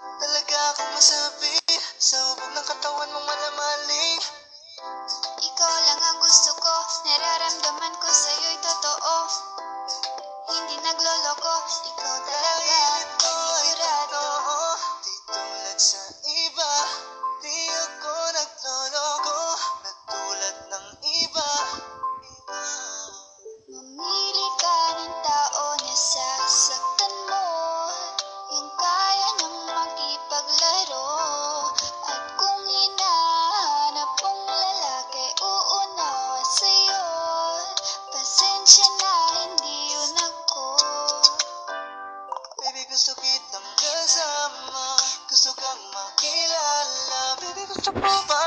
Talaga akong masabi sa hubog ng katawan mong malamaling. Ikaw lang ang gusto ko, nararamdaman ko sa'yo'y totoo. Hindi nagloloko, ikaw talaga, panigurado. Di tulad sa iba, di ako nagloloko. Natulad ng iba. Mamili ka ng tao na sasaktan mo, yung kaya niyang makipaglaro. At kung hinahanap mong lalaki, uunawa sa'yo. Pasensya na, hindi yun ako. Baby, gusto kitang kasama, gusto kang makilala. Baby, gusto ko ba